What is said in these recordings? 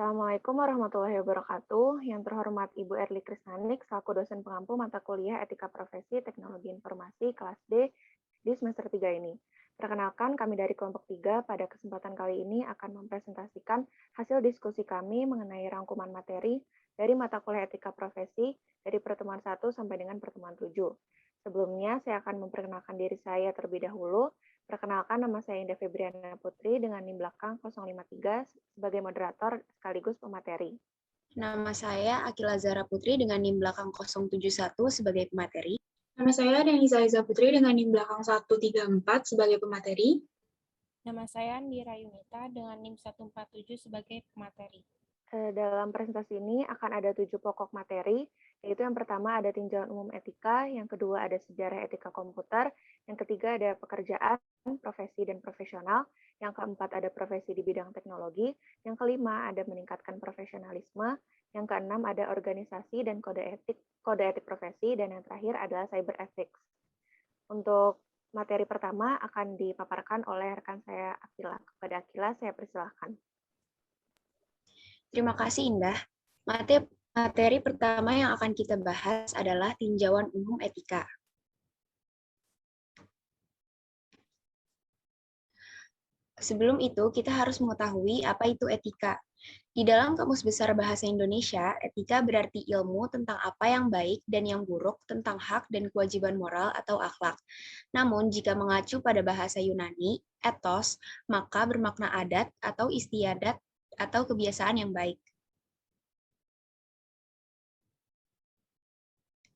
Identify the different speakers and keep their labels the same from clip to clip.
Speaker 1: Assalamualaikum warahmatullahi wabarakatuh. Yang terhormat Ibu Erli Krisnanik, selaku dosen pengampu mata kuliah Etika Profesi Teknologi Informasi kelas D di semester 3 ini. Perkenalkan, kami dari kelompok 3 pada kesempatan kali ini akan mempresentasikan hasil diskusi kami mengenai rangkuman materi dari mata kuliah Etika Profesi dari pertemuan 1 sampai dengan pertemuan 7. Sebelumnya, saya akan memperkenalkan diri saya terlebih dahulu. Perkenalkan, nama saya Indah Febriana Putri dengan NIM belakang 053 sebagai moderator sekaligus pemateri.
Speaker 2: Nama saya Akila Zara Putri dengan NIM belakang 071 sebagai pemateri.
Speaker 3: Nama saya Denisa Aiza Putri dengan NIM belakang 134 sebagai pemateri.
Speaker 4: Nama saya Andira Yunita dengan NIM 147 sebagai pemateri.
Speaker 1: Dalam presentasi ini akan ada 7 pokok materi, yaitu yang pertama ada tinjauan umum etika, yang kedua ada sejarah etika komputer, yang ketiga ada pekerjaan, profesi dan profesional, yang keempat ada profesi di bidang teknologi, yang kelima ada meningkatkan profesionalisme, yang keenam ada organisasi dan kode etik profesi, dan yang terakhir adalah cyber ethics. Untuk materi pertama akan dipaparkan oleh rekan saya Akila. Kepada Akila saya persilahkan.
Speaker 2: Terima kasih Indah. Materi pertama yang akan kita bahas adalah tinjauan umum etika. Sebelum itu, kita harus mengetahui apa itu etika. Di dalam Kamus Besar Bahasa Indonesia, etika berarti ilmu tentang apa yang baik dan yang buruk tentang hak dan kewajiban moral atau akhlak. Namun, jika mengacu pada bahasa Yunani, ethos, maka bermakna adat atau istiadat atau kebiasaan yang baik.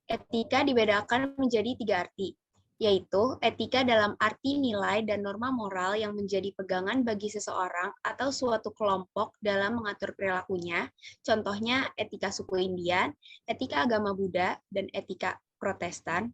Speaker 2: Etika dibedakan menjadi 3 arti, yaitu etika dalam arti nilai dan norma moral yang menjadi pegangan bagi seseorang atau suatu kelompok dalam mengatur perilakunya, contohnya etika suku Indian, etika agama Buddha, dan etika Protestan.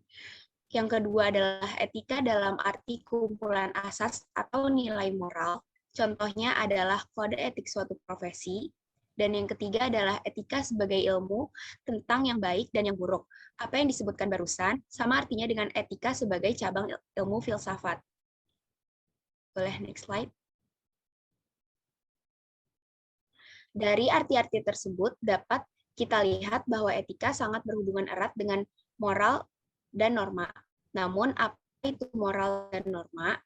Speaker 2: Yang kedua adalah etika dalam arti kumpulan asas atau nilai moral, contohnya adalah kode etik suatu profesi. Dan yang ketiga adalah etika sebagai ilmu tentang yang baik dan yang buruk. Apa yang disebutkan barusan sama artinya dengan etika sebagai cabang ilmu filsafat. Boleh next slide. Dari arti-arti tersebut dapat kita lihat bahwa etika sangat berhubungan erat dengan moral dan norma. Namun apa itu moral dan norma?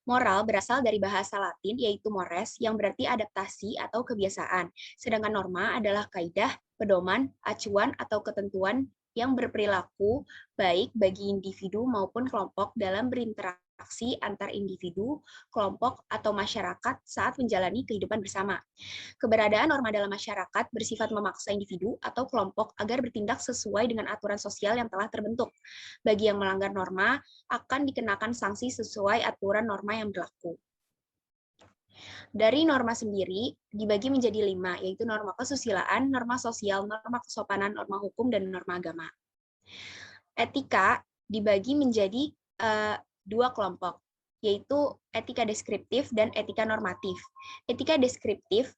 Speaker 2: Moral berasal dari bahasa Latin yaitu mores yang berarti adaptasi atau kebiasaan. Sedangkan norma adalah kaidah, pedoman, acuan atau ketentuan yang berperilaku baik bagi individu maupun kelompok dalam berinteraksi antar individu, kelompok, atau masyarakat saat menjalani kehidupan bersama. Keberadaan norma dalam masyarakat bersifat memaksa individu atau kelompok agar bertindak sesuai dengan aturan sosial yang telah terbentuk. Bagi yang melanggar norma, akan dikenakan sanksi sesuai aturan norma yang berlaku. Dari norma sendiri dibagi menjadi 5, yaitu norma kesusilaan, norma sosial, norma kesopanan, norma hukum, dan norma agama. Etika dibagi menjadi 2 kelompok, yaitu etika deskriptif dan etika normatif. Etika deskriptif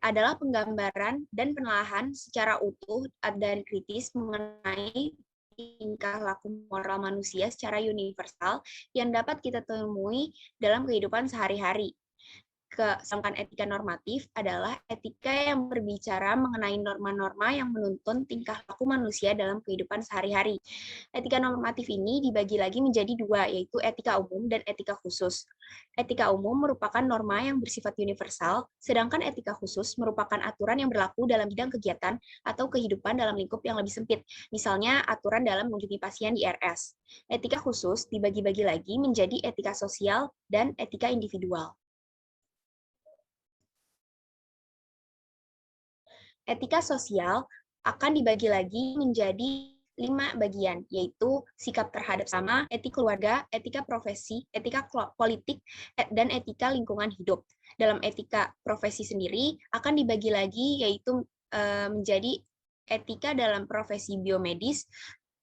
Speaker 2: adalah penggambaran dan penelaahan secara utuh dan kritis mengenai tingkah laku moral manusia secara universal yang dapat kita temui dalam kehidupan sehari-hari. Sedangkan etika normatif adalah etika yang berbicara mengenai norma-norma yang menuntun tingkah laku manusia dalam kehidupan sehari-hari. Etika normatif ini dibagi lagi menjadi 2, yaitu etika umum dan etika khusus. Etika umum merupakan norma yang bersifat universal, sedangkan etika khusus merupakan aturan yang berlaku dalam bidang kegiatan atau kehidupan dalam lingkup yang lebih sempit, misalnya aturan dalam mengunjungi pasien di RS. Etika khusus dibagi-bagi lagi menjadi etika sosial dan etika individual. Etika sosial akan dibagi lagi menjadi 5 bagian, yaitu sikap terhadap sama, etika keluarga, etika profesi, etika politik, dan etika lingkungan hidup. Dalam etika profesi sendiri akan dibagi lagi yaitu menjadi etika dalam profesi biomedis,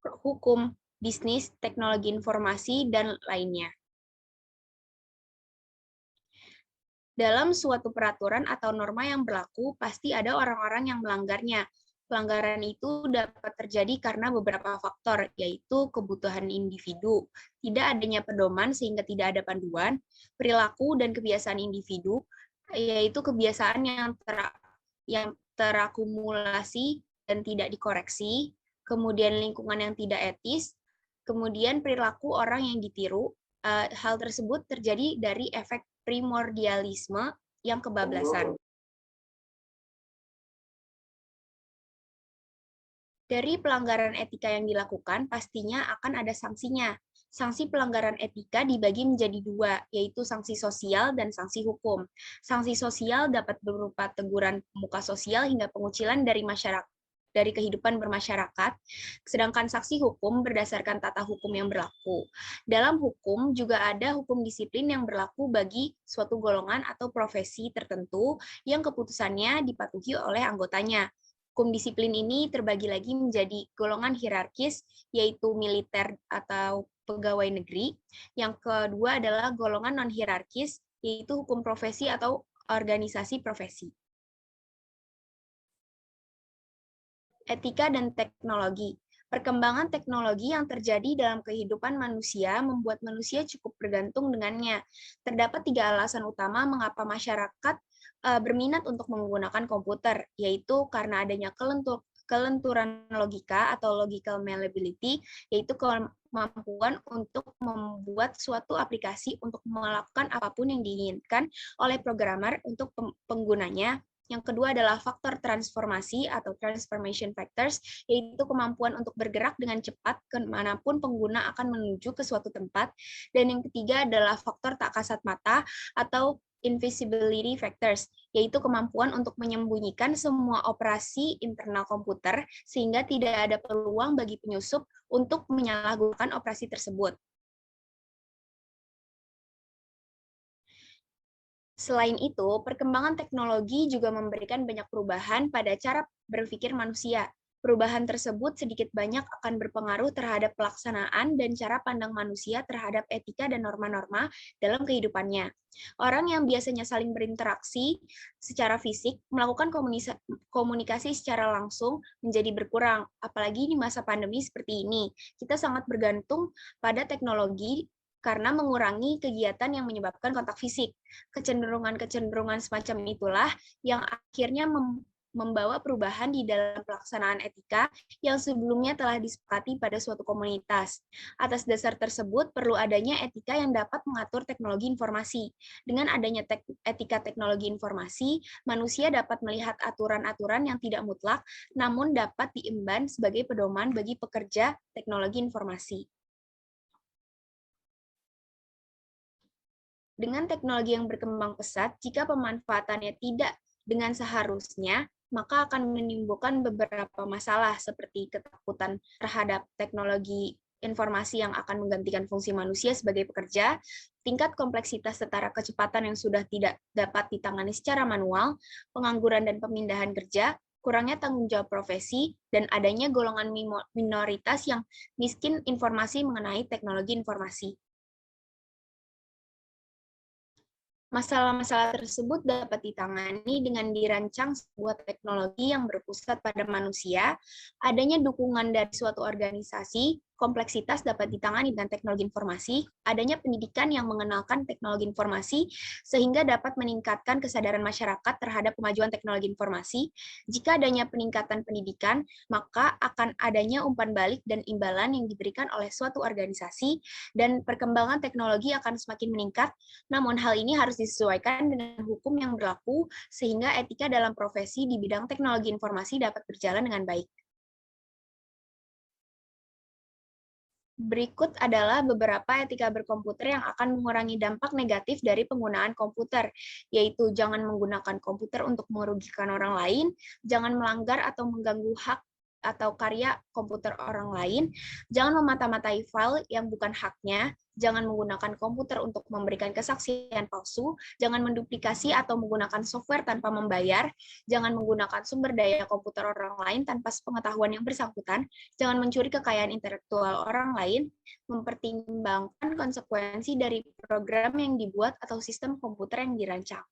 Speaker 2: hukum, bisnis, teknologi informasi, dan lainnya. Dalam suatu peraturan atau norma yang berlaku, pasti ada orang-orang yang melanggarnya. Pelanggaran itu dapat terjadi karena beberapa faktor, yaitu kebutuhan individu, tidak adanya pedoman sehingga tidak ada panduan, perilaku dan kebiasaan individu, yaitu kebiasaan yang yang terakumulasi dan tidak dikoreksi, kemudian lingkungan yang tidak etis, kemudian perilaku orang yang ditiru. Hal tersebut terjadi dari efek primordialisme yang kebablasan. Dari pelanggaran etika yang dilakukan, pastinya akan ada sanksinya. Sanksi pelanggaran etika dibagi menjadi dua, yaitu sanksi sosial dan sanksi hukum. Sanksi sosial dapat berupa teguran muka sosial hingga pengucilan dari masyarakat, dari kehidupan bermasyarakat, sedangkan sanksi hukum berdasarkan tata hukum yang berlaku. Dalam hukum juga ada hukum disiplin yang berlaku bagi suatu golongan atau profesi tertentu yang keputusannya dipatuhi oleh anggotanya. Hukum disiplin ini terbagi lagi menjadi golongan hierarkis, yaitu militer atau pegawai negeri. Yang kedua adalah golongan non-hierarkis, yaitu hukum profesi atau organisasi profesi. Etika dan teknologi. Perkembangan teknologi yang terjadi dalam kehidupan manusia membuat manusia cukup bergantung dengannya. Terdapat 3 alasan utama mengapa masyarakat berminat untuk menggunakan komputer, yaitu karena adanya kelenturan logika atau logical malleability, yaitu kemampuan untuk membuat suatu aplikasi untuk melakukan apapun yang diinginkan oleh programmer untuk penggunanya. Yang kedua adalah faktor transformasi atau transformation factors, yaitu kemampuan untuk bergerak dengan cepat kemanapun pengguna akan menuju ke suatu tempat. Dan yang ketiga adalah faktor tak kasat mata atau invisibility factors, yaitu kemampuan untuk menyembunyikan semua operasi internal komputer sehingga tidak ada peluang bagi penyusup untuk menyalahgunakan operasi tersebut. Selain itu, perkembangan teknologi juga memberikan banyak perubahan pada cara berpikir manusia. Perubahan tersebut sedikit banyak akan berpengaruh terhadap pelaksanaan dan cara pandang manusia terhadap etika dan norma-norma dalam kehidupannya. Orang yang biasanya saling berinteraksi secara fisik melakukan komunikasi secara langsung menjadi berkurang, apalagi di masa pandemi seperti ini. Kita sangat bergantung pada teknologi karena mengurangi kegiatan yang menyebabkan kontak fisik. Kecenderungan-kecenderungan semacam itulah yang akhirnya membawa perubahan di dalam pelaksanaan etika yang sebelumnya telah disepakati pada suatu komunitas. Atas dasar tersebut, perlu adanya etika yang dapat mengatur teknologi informasi. Dengan adanya etika teknologi informasi, manusia dapat melihat aturan-aturan yang tidak mutlak, namun dapat diemban sebagai pedoman bagi pekerja teknologi informasi. Dengan teknologi yang berkembang pesat, jika pemanfaatannya tidak dengan seharusnya, maka akan menimbulkan beberapa masalah seperti ketakutan terhadap teknologi informasi yang akan menggantikan fungsi manusia sebagai pekerja, tingkat kompleksitas setara kecepatan yang sudah tidak dapat ditangani secara manual, pengangguran dan pemindahan kerja, kurangnya tanggung jawab profesi, dan adanya golongan minoritas yang miskin informasi mengenai teknologi informasi. Masalah-masalah tersebut dapat ditangani dengan dirancang sebuah teknologi yang berpusat pada manusia, adanya dukungan dari suatu organisasi, kompleksitas dapat ditangani dengan teknologi informasi, adanya pendidikan yang mengenalkan teknologi informasi, sehingga dapat meningkatkan kesadaran masyarakat terhadap kemajuan teknologi informasi. Jika adanya peningkatan pendidikan, maka akan adanya umpan balik dan imbalan yang diberikan oleh suatu organisasi, dan perkembangan teknologi akan semakin meningkat, namun hal ini harus disesuaikan dengan hukum yang berlaku, sehingga etika dalam profesi di bidang teknologi informasi dapat berjalan dengan baik. Berikut adalah beberapa etika berkomputer yang akan mengurangi dampak negatif dari penggunaan komputer, yaitu jangan menggunakan komputer untuk merugikan orang lain, jangan melanggar atau mengganggu hak atau karya komputer orang lain, jangan memata-matai file yang bukan haknya, jangan menggunakan komputer untuk memberikan kesaksian palsu, jangan menduplikasi atau menggunakan software tanpa membayar, jangan menggunakan sumber daya komputer orang lain tanpa sepengetahuan yang bersangkutan, jangan mencuri kekayaan intelektual orang lain, mempertimbangkan konsekuensi dari program yang dibuat atau sistem komputer yang dirancang.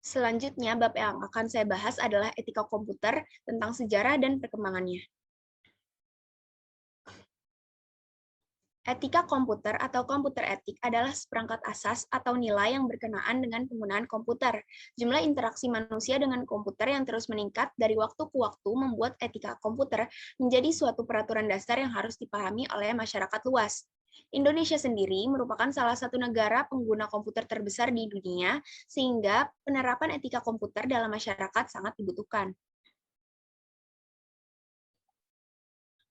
Speaker 2: Selanjutnya, bab yang akan saya bahas adalah etika komputer tentang sejarah dan perkembangannya. Etika komputer atau komputer etik adalah seperangkat asas atau nilai yang berkenaan dengan penggunaan komputer. Jumlah interaksi manusia dengan komputer yang terus meningkat dari waktu ke waktu membuat etika komputer menjadi suatu peraturan dasar yang harus dipahami oleh masyarakat luas. Indonesia sendiri merupakan salah satu negara pengguna komputer terbesar di dunia, sehingga penerapan etika komputer dalam masyarakat sangat dibutuhkan.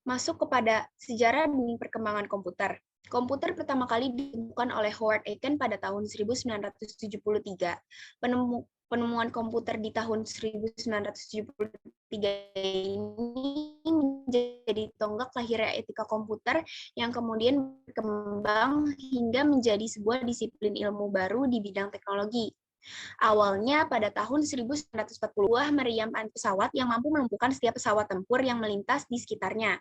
Speaker 2: Masuk kepada sejarah demi perkembangan komputer. Komputer pertama kali ditemukan oleh Howard Aiken pada tahun 1973. Penemuan komputer di tahun 1973 ini menjadi tonggak lahirnya etika komputer yang kemudian berkembang hingga menjadi sebuah disiplin ilmu baru di bidang teknologi. Awalnya pada tahun 1940 meriam pesawat yang mampu melumpuhkan setiap pesawat tempur yang melintas di sekitarnya.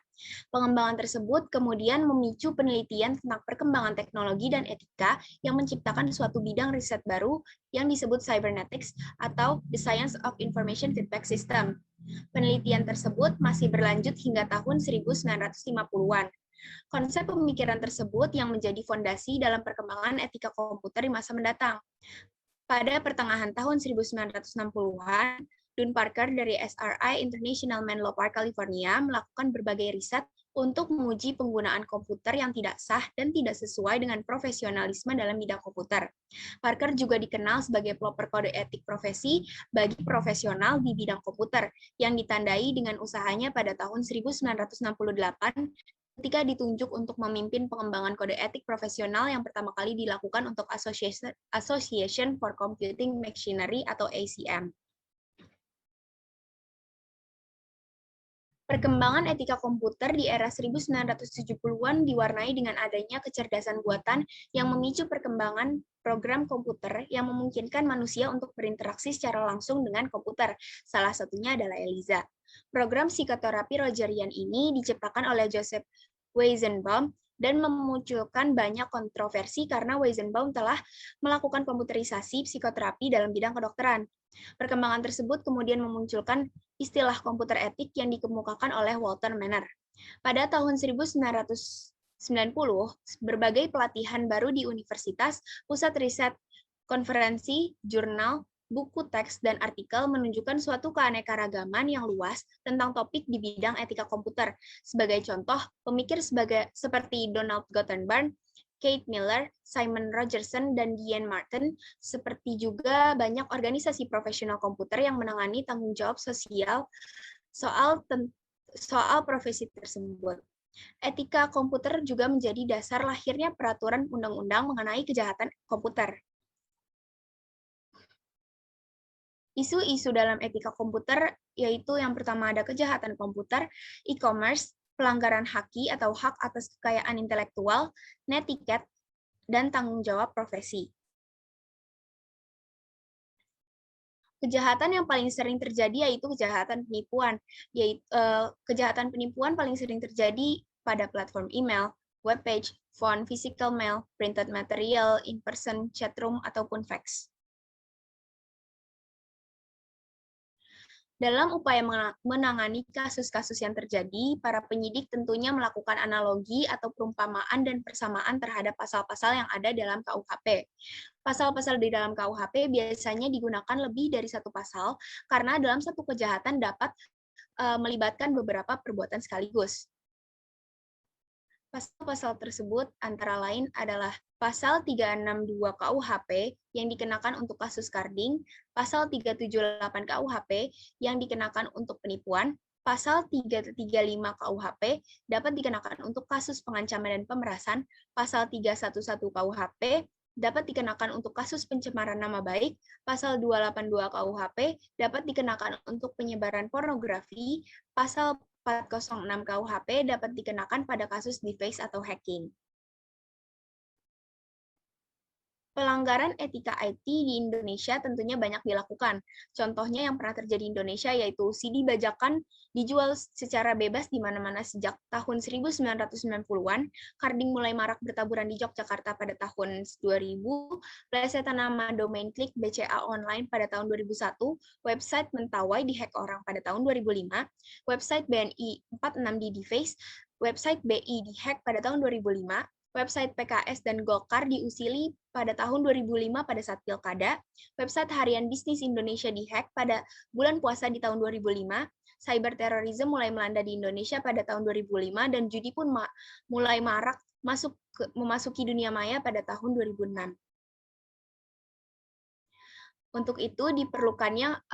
Speaker 2: Pengembangan tersebut kemudian memicu penelitian tentang perkembangan teknologi dan etika yang menciptakan suatu bidang riset baru yang disebut cybernetics atau the science of information feedback system. Penelitian tersebut masih berlanjut hingga tahun 1950-an. Konsep pemikiran tersebut yang menjadi fondasi dalam perkembangan etika komputer di masa mendatang. Pada pertengahan tahun 1960-an, Don Parker dari SRI International Menlo Park, California, melakukan berbagai riset untuk menguji penggunaan komputer yang tidak sah dan tidak sesuai dengan profesionalisme dalam bidang komputer. Parker juga dikenal sebagai pelopor kode etik profesi bagi profesional di bidang komputer, yang ditandai dengan usahanya pada tahun 1968 ketika ditunjuk untuk memimpin pengembangan kode etik profesional yang pertama kali dilakukan untuk Association for Computing Machinery atau ACM. Perkembangan etika komputer di era 1970-an diwarnai dengan adanya kecerdasan buatan yang memicu perkembangan program komputer yang memungkinkan manusia untuk berinteraksi secara langsung dengan komputer. Salah satunya adalah ELIZA. Program psikoterapi Rogerian ini diciptakan oleh Joseph Weizenbaum dan memunculkan banyak kontroversi karena Weizenbaum telah melakukan komputerisasi psikoterapi dalam bidang kedokteran. Perkembangan tersebut kemudian memunculkan istilah komputer etik yang dikemukakan oleh Walter Manner. Pada tahun 1990, berbagai pelatihan baru di universitas, pusat riset, konferensi, jurnal, buku teks, dan artikel menunjukkan suatu keanekaragaman yang luas tentang topik di bidang etika komputer. Sebagai contoh, pemikir seperti Donald Gottenberg, Kate Miller, Simon Rogerson, dan Diane Martin, seperti juga banyak organisasi profesional komputer yang menangani tanggung jawab sosial soal profesi tersebut. Etika komputer juga menjadi dasar lahirnya peraturan undang-undang mengenai kejahatan komputer. Isu-isu dalam etika komputer yaitu yang pertama ada kejahatan komputer, e-commerce, pelanggaran haki atau hak atas kekayaan intelektual, netiquette, dan tanggung jawab profesi. Kejahatan yang paling sering terjadi yaitu kejahatan penipuan. Kejahatan penipuan paling sering terjadi pada platform email, webpage, phone, physical mail, printed material, in-person, chatroom, ataupun fax. Dalam upaya menangani kasus-kasus yang terjadi, para penyidik tentunya melakukan analogi atau perumpamaan dan persamaan terhadap pasal-pasal yang ada dalam KUHP. Pasal-pasal di dalam KUHP biasanya digunakan lebih dari satu pasal, karena dalam satu kejahatan dapat melibatkan beberapa perbuatan sekaligus. Pasal-pasal tersebut antara lain adalah Pasal 362 KUHP yang dikenakan untuk kasus carding, Pasal 378 KUHP yang dikenakan untuk penipuan, Pasal 335 KUHP dapat dikenakan untuk kasus pengancaman dan pemerasan, Pasal 311 KUHP dapat dikenakan untuk kasus pencemaran nama baik, Pasal 282 KUHP dapat dikenakan untuk penyebaran pornografi, Pasal 406 KUHP dapat dikenakan pada kasus deface atau hacking. Pelanggaran etika IT di Indonesia tentunya banyak dilakukan. Contohnya yang pernah terjadi di Indonesia yaitu CD bajakan dijual secara bebas di mana-mana sejak tahun 1990-an, carding mulai marak bertaburan di Yogyakarta pada tahun 2000, plesetan nama domain klik BCA online pada tahun 2001, website Mentawai dihack orang pada tahun 2005, website BNI 46 di deface, website BI dihack pada tahun 2005, Website PKS dan Golkar diusili pada tahun 2005 pada saat pilkada. Website Harian Bisnis Indonesia dihack pada bulan puasa di tahun 2005. Cyber terrorism mulai melanda di Indonesia pada tahun 2005 dan judi pun mulai marak memasuki dunia maya pada tahun 2006. Untuk itu diperlukannya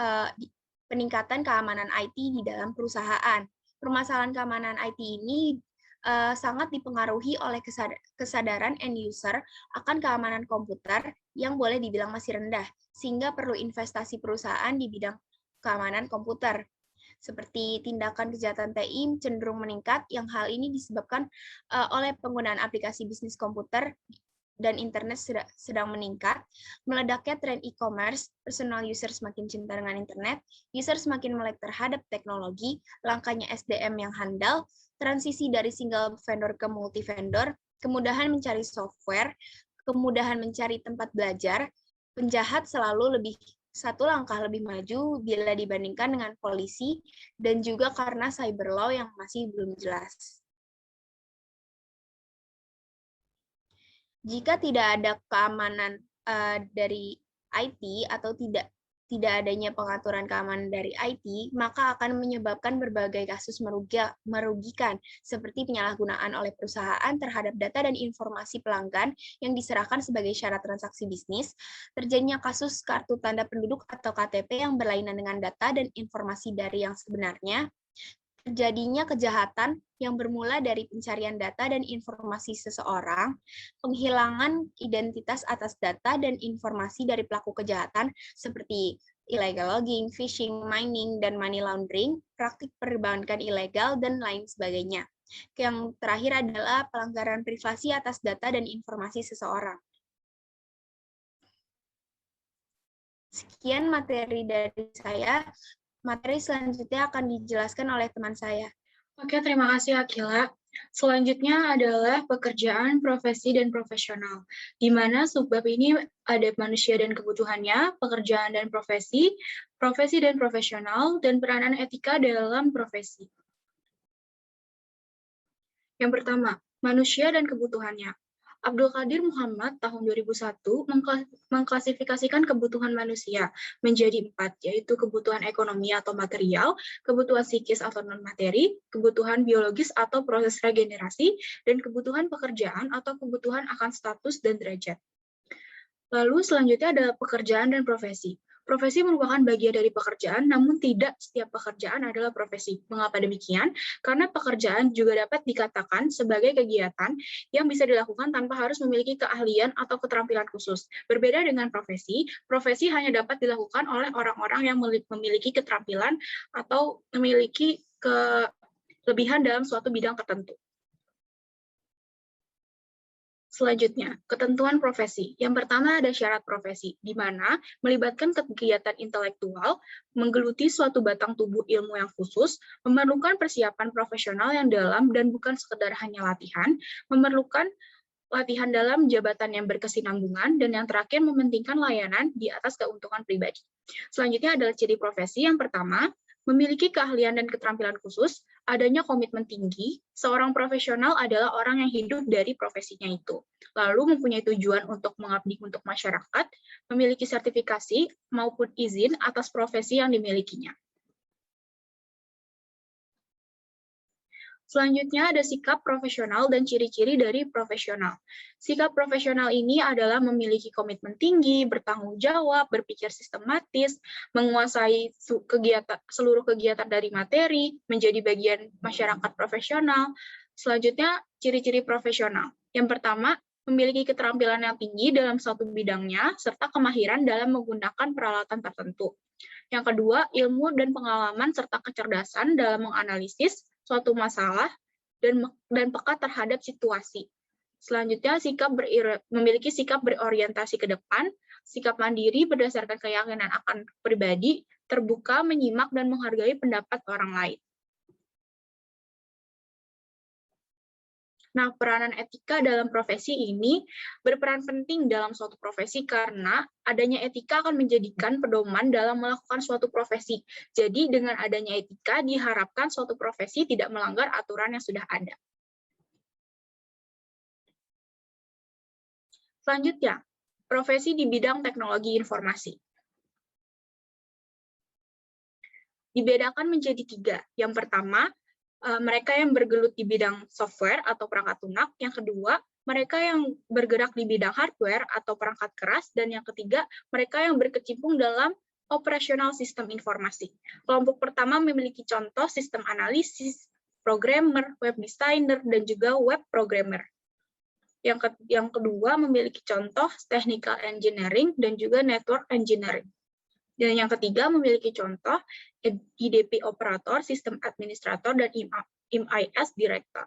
Speaker 2: peningkatan keamanan IT di dalam perusahaan. Permasalahan keamanan IT ini sangat dipengaruhi oleh kesadaran end user akan keamanan komputer yang boleh dibilang masih rendah, sehingga perlu investasi perusahaan di bidang keamanan komputer. Seperti tindakan kejahatan TI cenderung meningkat, yang hal ini disebabkan oleh penggunaan aplikasi bisnis komputer dan internet sedang meningkat, meledaknya tren e-commerce, personal user semakin cinta dengan internet, user semakin melek terhadap teknologi, langkanya SDM yang handal, transisi dari single vendor ke multi vendor, kemudahan mencari software, kemudahan mencari tempat belajar, penjahat selalu satu langkah lebih maju bila dibandingkan dengan polisi, dan juga karena cyber law yang masih belum jelas. Jika tidak ada keamanan dari IT atau tidak adanya pengaturan keamanan dari IT, maka akan menyebabkan berbagai kasus merugikan, seperti penyalahgunaan oleh perusahaan terhadap data dan informasi pelanggan yang diserahkan sebagai syarat transaksi bisnis, terjadinya kasus kartu tanda penduduk atau KTP yang berlainan dengan data dan informasi dari yang sebenarnya, terjadinya kejahatan yang bermula dari pencarian data dan informasi seseorang, penghilangan identitas atas data dan informasi dari pelaku kejahatan seperti illegal logging, phishing, mining, dan money laundering, praktik perbankan ilegal, dan lain sebagainya. Yang terakhir adalah pelanggaran privasi atas data dan informasi seseorang. Sekian materi dari saya. Materi selanjutnya akan dijelaskan oleh teman saya.
Speaker 3: Oke, terima kasih Akila. Selanjutnya adalah pekerjaan, profesi, dan profesional. Di mana subbab ini ada manusia dan kebutuhannya, pekerjaan dan profesi dan profesional, dan peranan etika dalam profesi. Yang pertama, manusia dan kebutuhannya. Abdul Qadir Muhammad tahun 2001 mengklasifikasikan kebutuhan manusia menjadi 4, yaitu kebutuhan ekonomi atau material, kebutuhan psikis atau non-materi, kebutuhan biologis atau proses regenerasi, dan kebutuhan pekerjaan atau kebutuhan akan status dan derajat. Lalu selanjutnya ada pekerjaan dan profesi. Profesi merupakan bagian dari pekerjaan, namun tidak setiap pekerjaan adalah profesi. Mengapa demikian? Karena pekerjaan juga dapat dikatakan sebagai kegiatan yang bisa dilakukan tanpa harus memiliki keahlian atau keterampilan khusus. Berbeda dengan profesi, profesi hanya dapat dilakukan oleh orang-orang yang memiliki keterampilan atau memiliki kelebihan dalam suatu bidang tertentu. Selanjutnya, ketentuan profesi. Yang pertama ada syarat profesi, di mana melibatkan kegiatan intelektual, menggeluti suatu batang tubuh ilmu yang khusus, memerlukan persiapan profesional yang dalam dan bukan sekedar hanya latihan, memerlukan latihan dalam jabatan yang berkesinambungan, dan yang terakhir mementingkan layanan di atas keuntungan pribadi. Selanjutnya adalah ciri profesi. Yang pertama, memiliki keahlian dan keterampilan khusus, adanya komitmen tinggi, seorang profesional adalah orang yang hidup dari profesinya itu. Lalu mempunyai tujuan untuk mengabdi untuk masyarakat, memiliki sertifikasi maupun izin atas profesi yang dimilikinya. Selanjutnya ada sikap profesional dan ciri-ciri dari profesional. Sikap profesional ini adalah memiliki komitmen tinggi, bertanggung jawab, berpikir sistematis, menguasai seluruh kegiatan dari materi, menjadi bagian masyarakat profesional. Selanjutnya, ciri-ciri profesional. Yang pertama, memiliki keterampilan yang tinggi dalam suatu bidangnya, serta kemahiran dalam menggunakan peralatan tertentu. Yang kedua, ilmu dan pengalaman serta kecerdasan dalam menganalisis suatu masalah dan peka terhadap situasi. Selanjutnya, memiliki sikap berorientasi ke depan, sikap mandiri berdasarkan keyakinan akan pribadi, terbuka, menyimak, dan menghargai pendapat orang lain. Nah, peranan etika dalam profesi ini berperan penting dalam suatu profesi karena adanya etika akan menjadikan pedoman dalam melakukan suatu profesi. Jadi, dengan adanya etika diharapkan suatu profesi tidak melanggar aturan yang sudah ada. Selanjutnya, profesi di bidang teknologi informasi. Dibedakan menjadi 3. Yang pertama, mereka yang bergelut di bidang software atau perangkat lunak. Yang kedua, mereka yang bergerak di bidang hardware atau perangkat keras. Dan yang ketiga, mereka yang berkecimpung dalam operasional sistem informasi. Kelompok pertama memiliki contoh sistem analisis, programmer, web designer, dan juga web programmer. Yang kedua memiliki contoh technical engineering dan juga network engineering. Dan yang ketiga memiliki contoh IDP operator, sistem administrator, dan MIS director.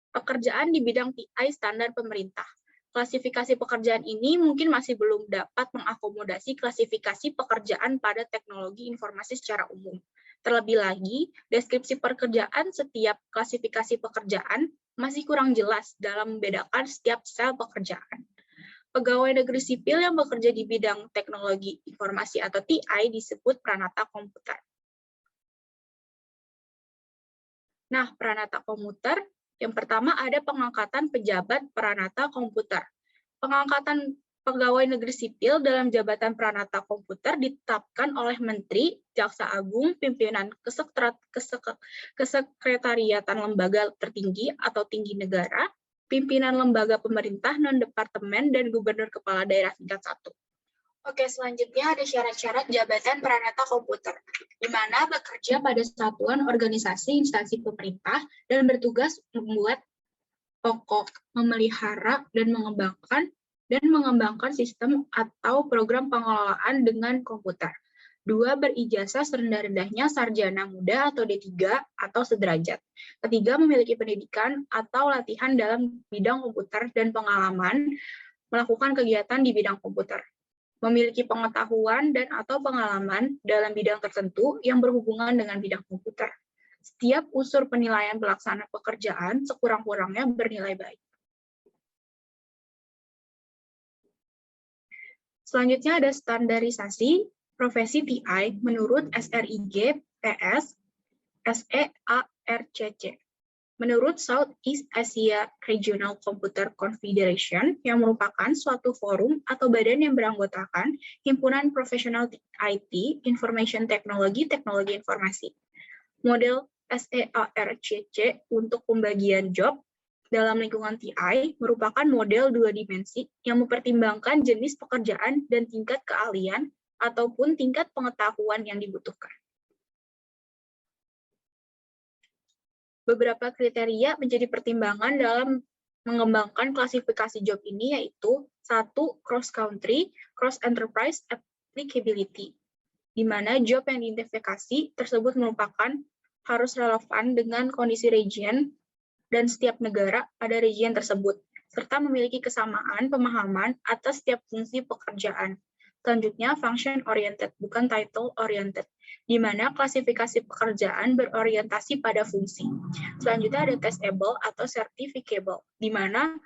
Speaker 3: Pekerjaan di bidang TI standar pemerintah. Klasifikasi pekerjaan ini mungkin masih belum dapat mengakomodasi klasifikasi pekerjaan pada teknologi informasi secara umum. Terlebih lagi, deskripsi pekerjaan setiap klasifikasi pekerjaan masih kurang jelas dalam membedakan setiap sel pekerjaan. Pegawai negeri sipil yang bekerja di bidang teknologi informasi atau TI disebut peranata komputer. Nah, peranata komputer, yang pertama ada pengangkatan pejabat peranata komputer. Pengangkatan pegawai negeri sipil dalam jabatan peranata komputer ditetapkan oleh Menteri, Jaksa Agung, pimpinan kesekretariatan lembaga tertinggi atau tinggi negara, pimpinan lembaga pemerintah non-departemen, dan gubernur kepala daerah tingkat 1. Oke, selanjutnya ada syarat-syarat jabatan peranata komputer, di mana bekerja pada satuan organisasi instansi pemerintah dan bertugas membuat pokok, memelihara, dan mengembangkan sistem atau program pengelolaan dengan komputer. 2, berijazah serendah-rendahnya sarjana muda atau D3 atau sederajat. 3, memiliki pendidikan atau latihan dalam bidang komputer dan pengalaman melakukan kegiatan di bidang komputer. Memiliki pengetahuan dan atau pengalaman dalam bidang tertentu yang berhubungan dengan bidang komputer. Setiap unsur penilaian pelaksanaan pekerjaan sekurang-kurangnya bernilai baik. Selanjutnya ada standarisasi profesi TI menurut SRIG PS SEARCC. Menurut Southeast Asia Regional Computer Confederation, yang merupakan suatu forum atau badan yang beranggotakan himpunan profesional IT, information technology, teknologi informasi. Model SEARCC untuk pembagian job dalam lingkungan TI merupakan model 2 dimensi yang mempertimbangkan jenis pekerjaan dan tingkat keahlian ataupun tingkat pengetahuan yang dibutuhkan. Beberapa kriteria menjadi pertimbangan dalam mengembangkan klasifikasi job ini, yaitu 1. Cross-country, cross-enterprise applicability, di mana job yang diidentifikasi tersebut merupakan harus relevan dengan kondisi region dan setiap negara pada region tersebut, serta memiliki kesamaan pemahaman atas setiap fungsi pekerjaan. Selanjutnya, function-oriented, bukan title-oriented, di mana klasifikasi pekerjaan berorientasi pada fungsi. Selanjutnya ada testable atau certificable, di mana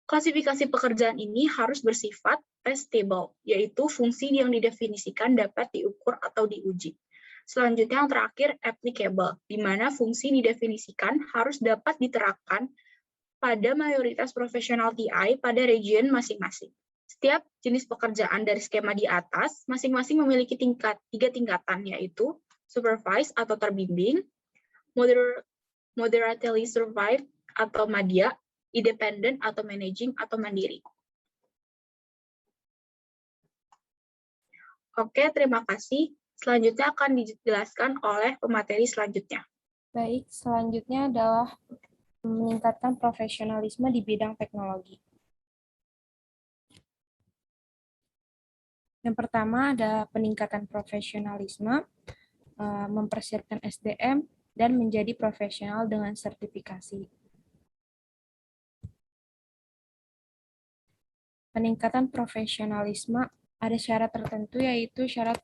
Speaker 3: klasifikasi pekerjaan ini harus bersifat testable, yaitu fungsi yang didefinisikan dapat diukur atau diuji. Selanjutnya yang terakhir applicable, di mana fungsi didefinisikan harus dapat diterapkan pada mayoritas profesional TI pada region masing-masing. Setiap jenis pekerjaan dari skema di atas masing-masing memiliki 3 tingkatan, yaitu supervise atau terbimbing, moderately supervised atau madya, independent atau managing atau mandiri. Oke, terima kasih. Selanjutnya akan dijelaskan oleh pemateri selanjutnya.
Speaker 4: Baik, selanjutnya adalah meningkatkan profesionalisme di bidang teknologi. Yang pertama ada peningkatan profesionalisme, mempersiapkan SDM, dan menjadi profesional dengan sertifikasi. Peningkatan profesionalisme ada syarat tertentu, yaitu syarat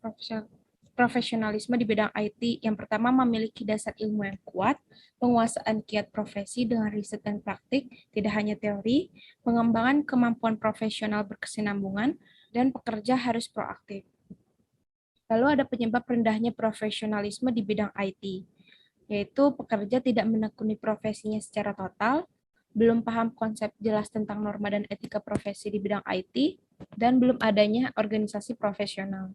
Speaker 4: profesionalisme di bidang IT. Yang pertama, memiliki dasar ilmu yang kuat, penguasaan kiat profesi dengan riset dan praktik, tidak hanya teori, pengembangan kemampuan profesional berkesinambungan, dan pekerja harus proaktif. Lalu ada penyebab rendahnya profesionalisme di bidang IT, yaitu pekerja tidak menekuni profesinya secara total, belum paham konsep jelas tentang norma dan etika profesi di bidang IT, dan belum adanya organisasi profesional.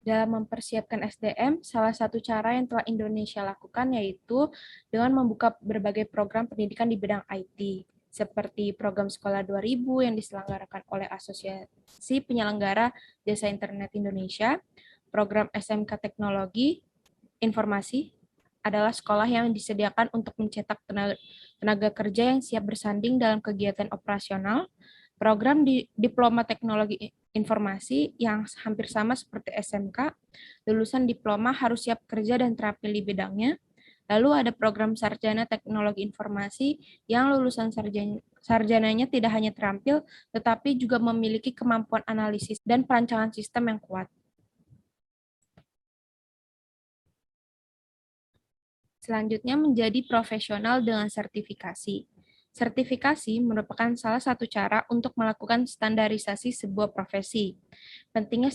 Speaker 4: Dalam mempersiapkan SDM, salah satu cara yang telah Indonesia lakukan yaitu dengan membuka berbagai program pendidikan di bidang IT, seperti program Sekolah 2000 yang diselenggarakan oleh Asosiasi Penyelenggara Jasa Internet Indonesia, program SMK Teknologi Informasi adalah sekolah yang disediakan untuk mencetak tenaga kerja yang siap bersanding dalam kegiatan operasional. Program Diploma Teknologi Informasi yang hampir sama seperti SMK, lulusan diploma harus siap kerja dan terampil di bidangnya. Lalu ada program Sarjana Teknologi Informasi yang lulusan sarjananya tidak hanya terampil, tetapi juga memiliki kemampuan analisis dan perancangan sistem yang kuat. Selanjutnya menjadi profesional dengan sertifikasi. Sertifikasi merupakan salah satu cara untuk melakukan standarisasi sebuah profesi. Pentingnya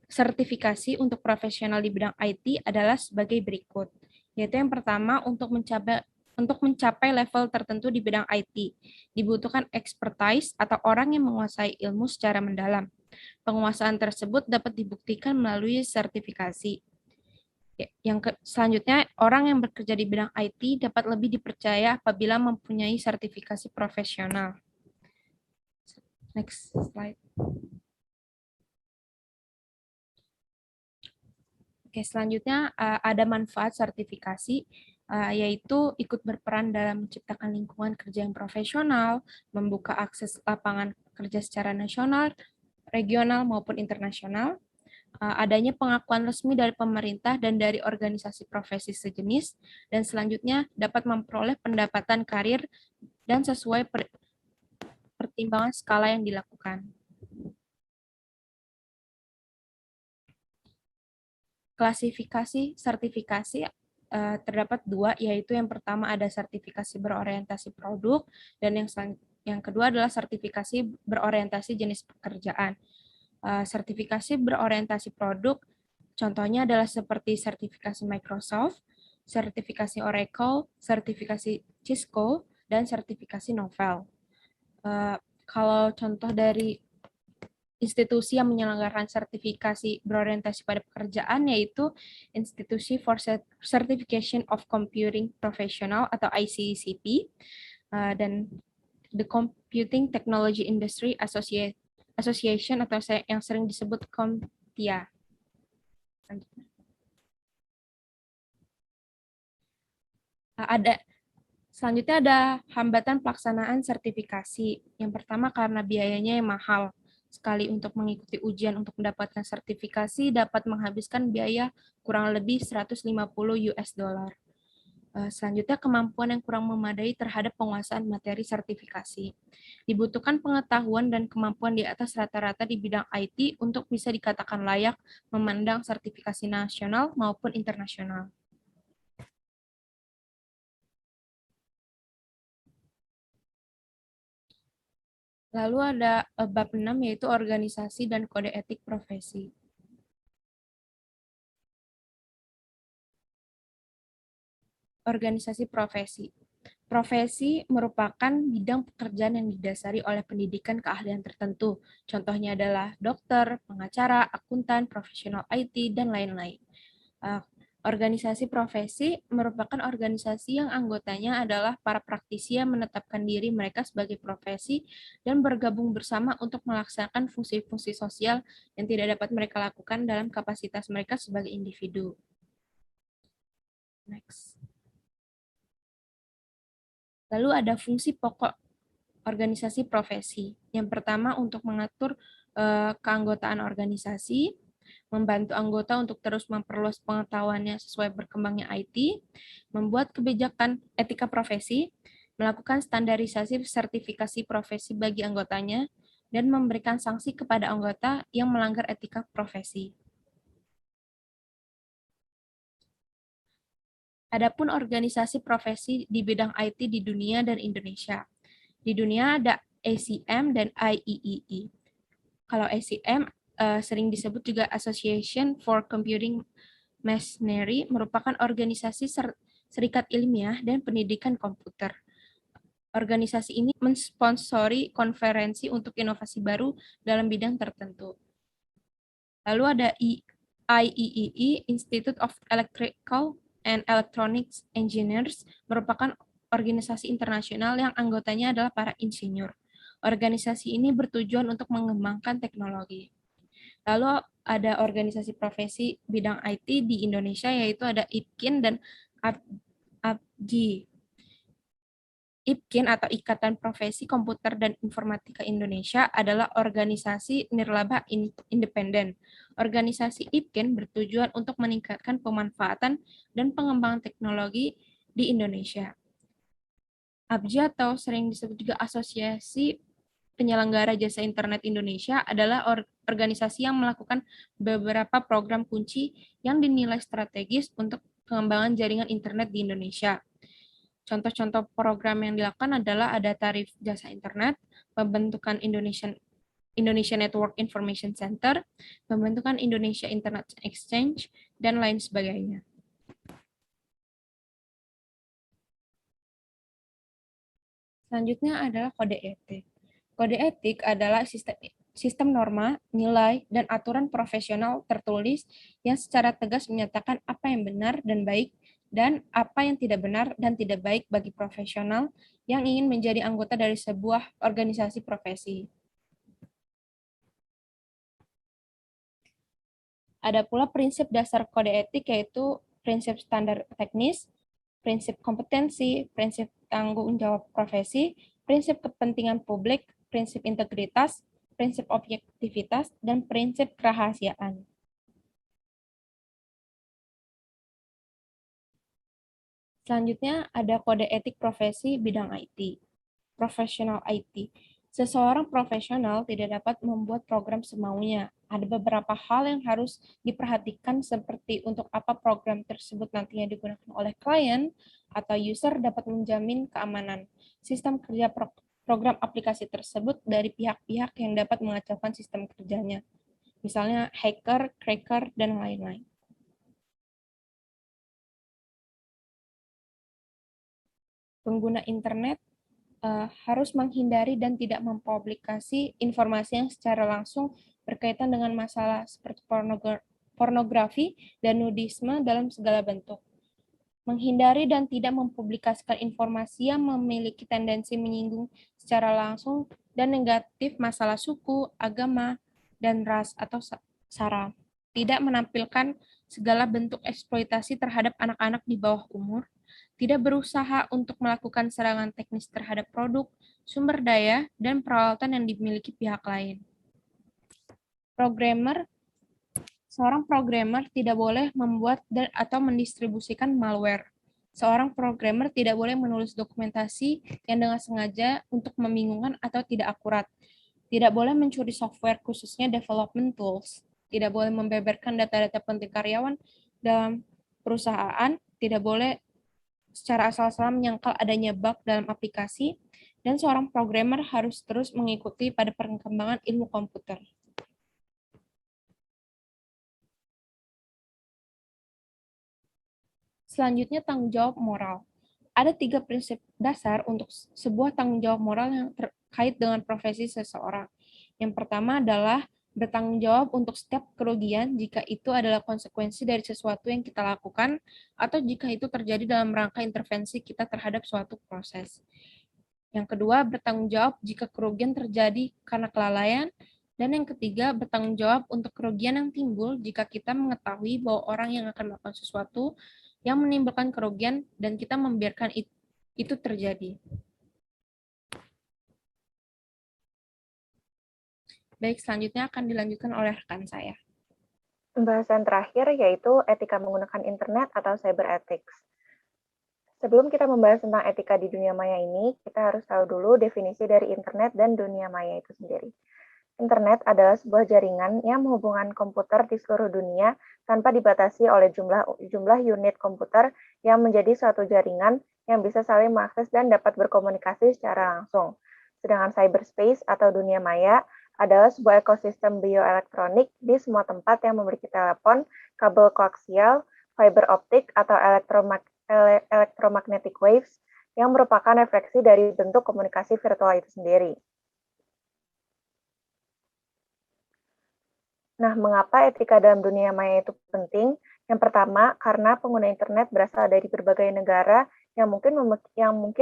Speaker 4: sertifikasi untuk profesional di bidang IT adalah sebagai berikut, yaitu yang pertama untuk mencapai level tertentu di bidang IT, dibutuhkan expertise atau orang yang menguasai ilmu secara mendalam. Penguasaan tersebut dapat dibuktikan melalui sertifikasi. Selanjutnya, orang yang bekerja di bidang IT dapat lebih dipercaya apabila mempunyai sertifikasi profesional. Next slide. Oke, selanjutnya ada manfaat sertifikasi, yaitu ikut berperan dalam menciptakan lingkungan kerja yang profesional, membuka akses lapangan kerja secara nasional, regional maupun internasional, adanya pengakuan resmi dari pemerintah dan dari organisasi profesi sejenis, dan selanjutnya dapat memperoleh pendapatan karir dan sesuai pertimbangan skala yang dilakukan. Klasifikasi sertifikasi terdapat dua, yaitu yang pertama ada sertifikasi berorientasi produk, dan yang kedua adalah sertifikasi berorientasi jenis pekerjaan. Sertifikasi berorientasi produk, contohnya adalah seperti sertifikasi Microsoft, sertifikasi Oracle, sertifikasi Cisco, dan sertifikasi Novell. Kalau contoh dari institusi yang menyelenggarakan sertifikasi berorientasi pada pekerjaan yaitu Institusi for Certification of Computing Professional atau ICCP, dan The Computing Technology Industry Association atau yang sering disebut CompTIA. Selanjutnya ada hambatan pelaksanaan sertifikasi. Yang pertama karena biayanya yang mahal. Sekali untuk mengikuti ujian untuk mendapatkan sertifikasi dapat menghabiskan biaya kurang lebih 150 US dollar. Selanjutnya kemampuan yang kurang memadai terhadap penguasaan materi sertifikasi. Dibutuhkan pengetahuan dan kemampuan di atas rata-rata di bidang IT untuk bisa dikatakan layak memandang sertifikasi nasional maupun internasional. Lalu ada bab 6 yaitu organisasi dan kode etik profesi. Organisasi profesi. Profesi merupakan bidang pekerjaan yang didasari oleh pendidikan keahlian tertentu. Contohnya adalah dokter, pengacara, akuntan, profesional IT, dan lain-lain. Organisasi profesi merupakan organisasi yang anggotanya adalah para praktisi yang menetapkan diri mereka sebagai profesi dan bergabung bersama untuk melaksanakan fungsi-fungsi sosial yang tidak dapat mereka lakukan dalam kapasitas mereka sebagai individu. Next. Lalu ada fungsi pokok organisasi profesi. Yang pertama untuk mengatur keanggotaan organisasi, membantu anggota untuk terus memperluas pengetahuannya sesuai berkembangnya IT, membuat kebijakan etika profesi, melakukan standarisasi sertifikasi profesi bagi anggotanya, dan memberikan sanksi kepada anggota yang melanggar etika profesi. Adapun organisasi profesi di bidang IT di dunia dan Indonesia. Di dunia ada ACM dan IEEE. Kalau ACM sering disebut juga Association for Computing Machinery, merupakan organisasi serikat ilmiah, dan pendidikan komputer. Organisasi ini mensponsori konferensi untuk inovasi baru dalam bidang tertentu. Lalu ada IEEE, Institute of Electrical and Electronics Engineers, merupakan organisasi internasional yang anggotanya adalah para insinyur. Organisasi ini bertujuan untuk mengembangkan teknologi. Lalu ada organisasi profesi bidang IT di Indonesia, yaitu ada IPKIN dan APGI. IPKIN atau Ikatan Profesi Komputer dan Informatika Indonesia adalah organisasi nirlaba independen. Organisasi IPKIN bertujuan untuk meningkatkan pemanfaatan dan pengembangan teknologi di Indonesia. APGI atau sering disebut juga Asosiasi Penyelenggara Jasa Internet Indonesia adalah organisasi yang melakukan beberapa program kunci yang dinilai strategis untuk pengembangan jaringan internet di Indonesia. Contoh-contoh program yang dilakukan adalah ada tarif jasa internet, pembentukan Indonesia Network Information Center, pembentukan Indonesia Internet Exchange, dan lain sebagainya. Selanjutnya adalah kode etik. Kode etik adalah sistem norma, nilai, dan aturan profesional tertulis yang secara tegas menyatakan apa yang benar dan baik dan apa yang tidak benar dan tidak baik bagi profesional yang ingin menjadi anggota dari sebuah organisasi profesi. Ada pula prinsip dasar kode etik, yaitu prinsip standar teknis, prinsip kompetensi, prinsip tanggung jawab profesi, prinsip kepentingan publik, prinsip integritas, prinsip objektivitas, dan prinsip kerahasiaan. Selanjutnya ada kode etik profesi bidang IT, profesional IT. Seseorang profesional tidak dapat membuat program semaunya. Ada beberapa hal yang harus diperhatikan seperti untuk apa program tersebut nantinya digunakan oleh klien atau user dapat menjamin keamanan sistem kerja program aplikasi tersebut dari pihak-pihak yang dapat mengacaukan sistem kerjanya. Misalnya hacker, cracker, dan lain-lain. Pengguna internet harus menghindari dan tidak mempublikasi informasi yang secara langsung berkaitan dengan masalah seperti pornografi dan nudisme dalam segala bentuk. Menghindari dan tidak mempublikasikan informasi yang memiliki tendensi menyinggung secara langsung dan negatif masalah suku, agama, dan ras atau sara. Tidak menampilkan segala bentuk eksploitasi terhadap anak-anak di bawah umur. Tidak berusaha untuk melakukan serangan teknis terhadap produk, sumber daya, dan peralatan yang dimiliki pihak lain. Seorang programmer tidak boleh membuat atau mendistribusikan malware. Seorang programmer tidak boleh menulis dokumentasi yang dengan sengaja untuk membingungkan atau tidak akurat. Tidak boleh mencuri software, khususnya development tools. Tidak boleh membeberkan data-data penting karyawan dalam perusahaan. Tidak boleh secara asal-asalan menyangkal adanya bug dalam aplikasi. Dan seorang programmer harus terus mengikuti pada perkembangan ilmu komputer. Selanjutnya, tanggung jawab moral. Ada 3 prinsip dasar untuk sebuah tanggung jawab moral yang terkait dengan profesi seseorang. Yang pertama adalah bertanggung jawab untuk setiap kerugian jika itu adalah konsekuensi dari sesuatu yang kita lakukan atau jika itu terjadi dalam rangka intervensi kita terhadap suatu proses. Yang kedua, bertanggung jawab jika kerugian terjadi karena kelalaian. Dan yang ketiga, bertanggung jawab untuk kerugian yang timbul jika kita mengetahui bahwa orang yang akan melakukan sesuatu yang menimbulkan kerugian dan kita membiarkan itu terjadi. Baik, selanjutnya akan dilanjutkan oleh rekan saya.
Speaker 1: Pembahasan terakhir yaitu etika menggunakan internet atau cyber ethics. Sebelum kita membahas tentang etika di dunia maya ini, kita harus tahu dulu definisi dari internet dan dunia maya itu sendiri. Internet adalah sebuah jaringan yang menghubungkan komputer di seluruh dunia tanpa dibatasi oleh jumlah unit komputer yang menjadi suatu jaringan yang bisa saling mengakses dan dapat berkomunikasi secara langsung. Sedangkan cyberspace atau dunia maya adalah sebuah ekosistem bioelektronik di semua tempat yang memiliki telepon, kabel koaksial, fiber optik, atau electromagnetic waves yang merupakan refleksi dari bentuk komunikasi virtual itu sendiri. Nah, mengapa etika dalam dunia maya itu penting? Yang pertama, karena pengguna internet berasal dari berbagai negara yang mungkin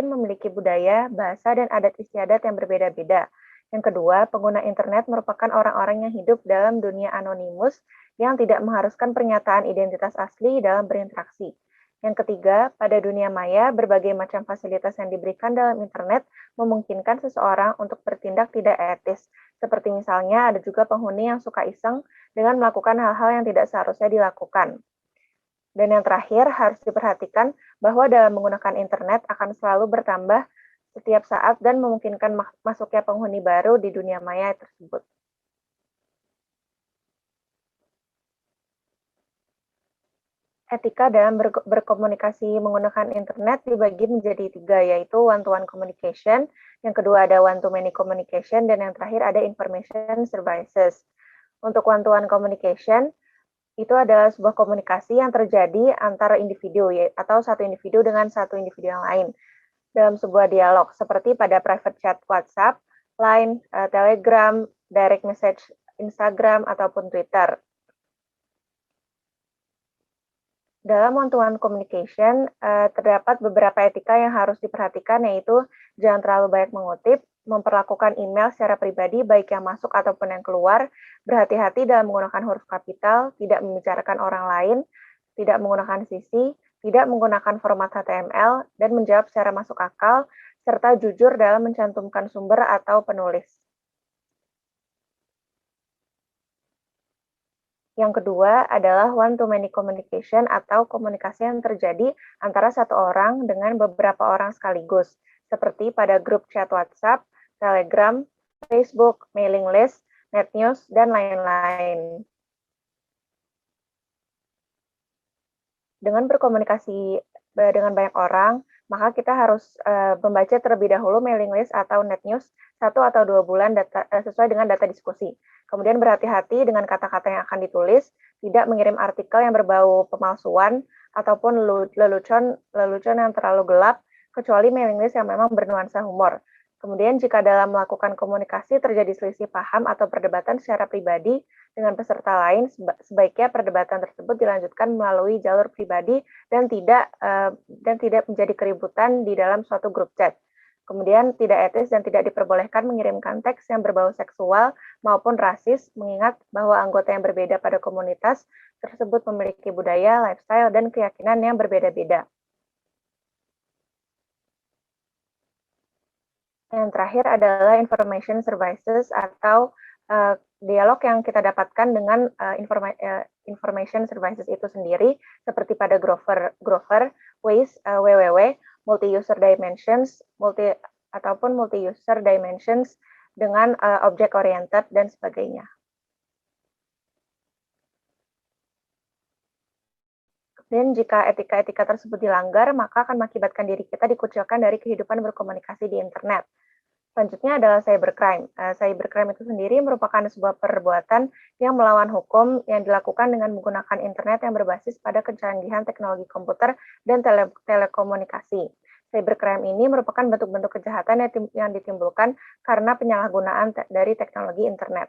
Speaker 1: memiliki budaya, bahasa, dan adat istiadat yang berbeda-beda. Yang kedua, pengguna internet merupakan orang-orang yang hidup dalam dunia anonimus yang tidak mengharuskan pernyataan identitas asli dalam berinteraksi. Yang ketiga, pada dunia maya, berbagai macam fasilitas yang diberikan dalam internet memungkinkan seseorang untuk bertindak tidak etis. Seperti misalnya ada juga penghuni yang suka iseng dengan melakukan hal-hal yang tidak seharusnya dilakukan. Dan yang terakhir, harus diperhatikan bahwa dalam menggunakan internet akan selalu bertambah setiap saat dan memungkinkan masuknya penghuni baru di dunia maya tersebut. Etika dalam berkomunikasi menggunakan internet dibagi menjadi 3, yaitu one-to-one communication, yang kedua ada one-to-many communication, dan yang terakhir ada information services. Untuk one-to-one communication, itu adalah sebuah komunikasi yang terjadi antara individu, atau satu individu dengan satu individu yang lain, dalam sebuah dialog, seperti pada private chat WhatsApp, Line, Telegram, direct message Instagram, ataupun Twitter. Dalam one-to-one communication, terdapat beberapa etika yang harus diperhatikan, yaitu jangan terlalu banyak mengutip, memperlakukan email secara pribadi, baik yang masuk ataupun yang keluar, berhati-hati dalam menggunakan huruf kapital, tidak membicarakan orang lain, tidak menggunakan sisi, tidak menggunakan format HTML, dan menjawab secara masuk akal, serta jujur dalam mencantumkan sumber atau penulis. Yang kedua adalah one-to-many communication atau komunikasi yang terjadi antara satu orang dengan beberapa orang sekaligus, seperti pada grup chat WhatsApp, Telegram, Facebook, mailing list, net news, dan lain-lain. Dengan berkomunikasi dengan banyak orang, maka kita harus membaca terlebih dahulu mailing list atau net news 1 atau 2 bulan sesuai dengan data diskusi. Kemudian berhati-hati dengan kata-kata yang akan ditulis, tidak mengirim artikel yang berbau pemalsuan ataupun lelucon yang terlalu gelap, kecuali mailing list yang memang bernuansa humor. Kemudian jika dalam melakukan komunikasi terjadi selisih paham atau perdebatan secara pribadi dengan peserta lain, sebaiknya perdebatan tersebut dilanjutkan melalui jalur pribadi dan tidak menjadi keributan di dalam suatu grup chat. Kemudian tidak etis dan tidak diperbolehkan mengirimkan teks yang berbau seksual maupun rasis, mengingat bahwa anggota yang berbeda pada komunitas tersebut memiliki budaya, lifestyle, dan keyakinan yang berbeda-beda. Yang terakhir adalah information services atau dialog yang kita dapatkan dengan information services itu sendiri, seperti pada Grover, Waze, www, multi-user dimensions, ataupun multi-user dimensions dengan object-oriented dan sebagainya. Dan jika etika-etika tersebut dilanggar, maka akan mengakibatkan diri kita dikucilkan dari kehidupan berkomunikasi di internet. Selanjutnya adalah cybercrime. Cybercrime itu sendiri merupakan sebuah perbuatan yang melawan hukum yang dilakukan dengan menggunakan internet yang berbasis pada kecanggihan teknologi komputer dan telekomunikasi. Cybercrime ini merupakan bentuk-bentuk kejahatan yang ditimbulkan karena penyalahgunaan dari teknologi internet.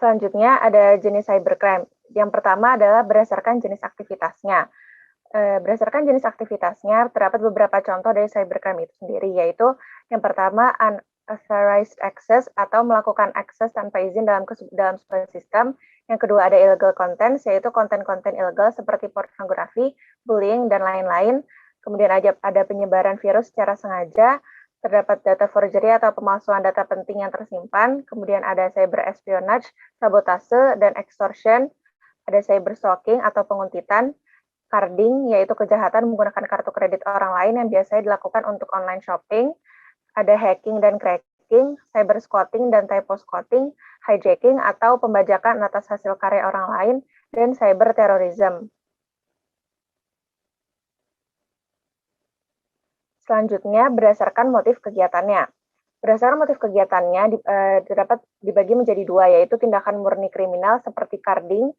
Speaker 1: Selanjutnya ada jenis cybercrime. Yang pertama adalah berdasarkan jenis aktivitasnya. Berdasarkan jenis aktivitasnya, terdapat beberapa contoh dari cybercrime itu sendiri, yaitu yang pertama unauthorized access atau melakukan akses tanpa izin dalam sebuah sistem. Yang kedua ada illegal content, yaitu konten-konten ilegal seperti pornografi, bullying, dan lain-lain. Kemudian ada penyebaran virus secara sengaja, terdapat data forgery atau pemalsuan data penting yang tersimpan, kemudian ada cyber espionage, sabotase, dan extortion, ada cyber stalking atau penguntitan, carding, yaitu kejahatan menggunakan kartu kredit orang lain yang biasanya dilakukan untuk online shopping, ada hacking dan cracking, cyber squatting dan typo squatting, hijacking atau pembajakan atas hasil karya orang lain, dan cyber terrorism. Selanjutnya, berdasarkan motif kegiatannya. Berdasarkan motif kegiatannya dapat dibagi menjadi 2, yaitu tindakan murni kriminal seperti carding,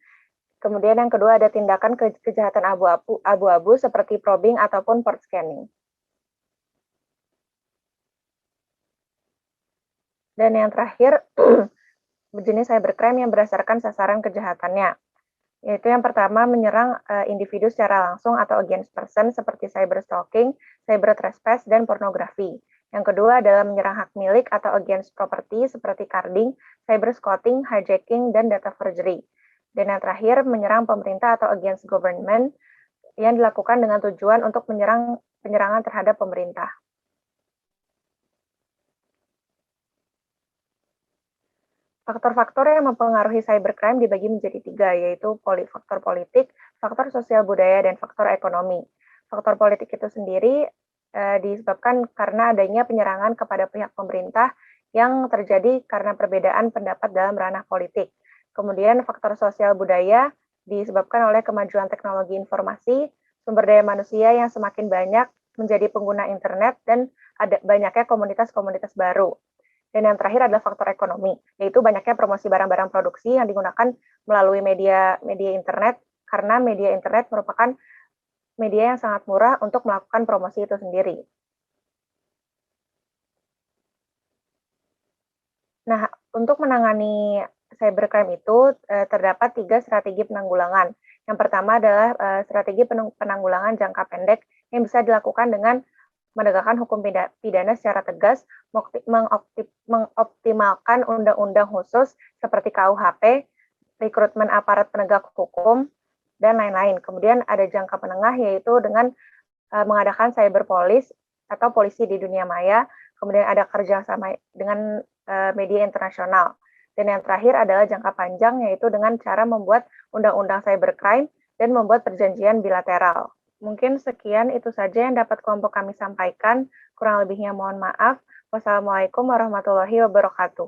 Speaker 1: Kemudian yang kedua ada tindakan kejahatan abu-abu seperti probing ataupun port scanning. Dan yang terakhir, jenis cybercrime yang berdasarkan sasaran kejahatannya. Yaitu yang pertama menyerang individu secara langsung atau against person seperti cyberstalking, cyber trespass, dan pornografi. Yang kedua adalah menyerang hak milik atau against property seperti carding, cybersquatting, hijacking, dan data forgery. Dan yang terakhir menyerang pemerintah atau against government yang dilakukan dengan tujuan untuk penyerangan terhadap pemerintah. Faktor-faktor yang mempengaruhi cybercrime dibagi menjadi 3, yaitu faktor politik, faktor sosial budaya, dan faktor ekonomi. Faktor politik itu sendiri disebabkan karena adanya penyerangan kepada pihak pemerintah yang terjadi karena perbedaan pendapat dalam ranah politik. Kemudian faktor sosial budaya disebabkan oleh kemajuan teknologi informasi, sumber daya manusia yang semakin banyak menjadi pengguna internet, dan ada banyaknya komunitas-komunitas baru. Dan yang terakhir adalah faktor ekonomi, yaitu banyaknya promosi barang-barang produksi yang digunakan melalui media internet, karena media internet merupakan media yang sangat murah untuk melakukan promosi itu sendiri. Nah, untuk menangani cybercrime itu terdapat 3 strategi penanggulangan. Yang pertama adalah strategi penanggulangan jangka pendek yang bisa dilakukan dengan menegakkan hukum pidana secara tegas, mengoptimalkan undang-undang khusus seperti KUHP, rekrutmen aparat penegak hukum, dan lain-lain. Kemudian ada jangka menengah yaitu dengan mengadakan cyber police atau polisi di dunia maya, kemudian ada kerjasama dengan media internasional. Dan yang terakhir adalah jangka panjang yaitu dengan cara membuat undang-undang cybercrime dan membuat perjanjian bilateral. Mungkin sekian itu saja yang dapat kelompok kami sampaikan. Kurang lebihnya mohon maaf. Wassalamualaikum warahmatullahi wabarakatuh.